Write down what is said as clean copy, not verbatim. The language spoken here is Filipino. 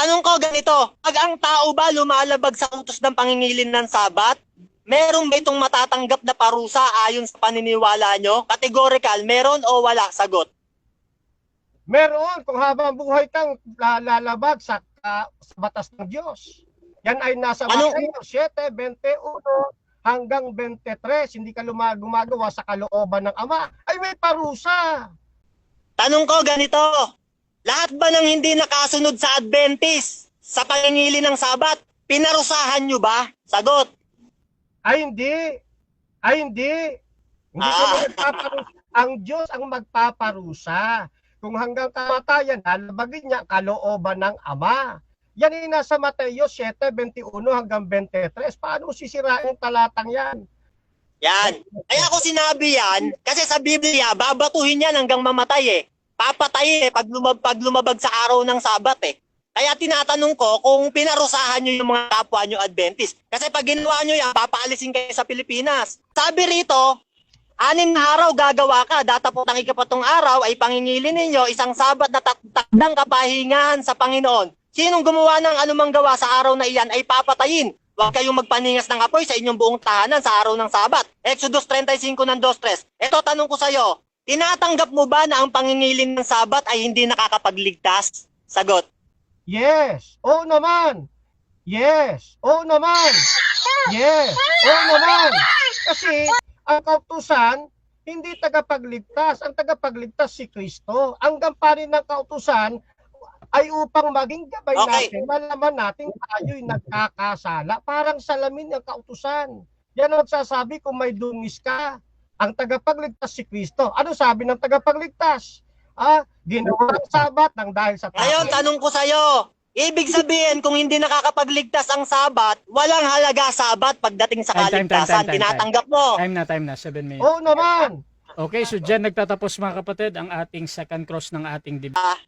Tanong ko ganito, pag ang tao ba lumalabag sa utos ng pangingilin ng Sabat, meron ba itong matatanggap na parusa ayon sa paniniwala nyo? Categorical, meron o wala? Sagot. Meron kung habang buhay kang lalabag sa batas ng Diyos. Yan ay nasa Mateo 7:21 hanggang 23. Hindi ka gumagawa sa kalooban ng Ama, ay may parusa. Tanong ko ganito, lahat ba ng hindi nakasunod sa Adventist sa pangingili ng Sabat, pinarusahan nyo ba? Sagot. Ay hindi. Ay hindi. Hindi ko magpaparusa. Ang Diyos ang magpaparusa. Kung hanggang kamatayan, lalabagin niya kalooban ng Ama. Yan ay nasa Mateo 7:21 hanggang 23. Paano sisirain yung talatang yan? Yan. Kaya ako sinabi yan, kasi sa Biblia, babatuhin yan hanggang mamatay eh. Papatay eh, pag lumabag sa araw ng Sabat eh. Kaya tinatanong ko kung pinarusahan nyo yung mga kapwa nyo Adventist. Kasi pag ginawa nyo yan, papaalisin kayo sa Pilipinas. Sabi rito, 6 na araw gagawa ka, datapot ang 4 araw ay pangingilin ninyo isang Sabat na takdang kapahingahan sa Panginoon. Sinong gumawa ng anumang gawa sa araw na iyan ay papatayin. Huwag kayong magpaningas ng apoy sa inyong buong tahanan sa araw ng Sabat. Exodus 35 ng 2:3. Ito tanong ko sa iyo, tinatanggap mo ba na ang pangingilin ng Sabat ay hindi nakakapagligtas? Sagot. Yes. Oo naman. Yes. Oo naman. Yes. Oo naman. Kasi ang kautusan hindi tagapagligtas. Ang tagapagligtas si Kristo. Ang gampanin ng kautusan ay upang maging gabay natin, malaman natin tayo'y nagkakasala. Parang salamin ng kautusan. Yan ang sasabi kung may dungis ka. Ang tagapagligtas si Kristo. Ano sabi ng tagapagligtas? Ginawa ang Sabat ng dahil sa tao. Ngayon, tanong ko sa'yo, ibig sabihin kung hindi nakakapagligtas ang Sabat, walang halaga Sabat pagdating sa kaligtasan. Tinatanggap mo. Time na, 7 minutes. Oo naman. Okay, so dyan nagtatapos mga kapatid ang ating second cross ng ating debate.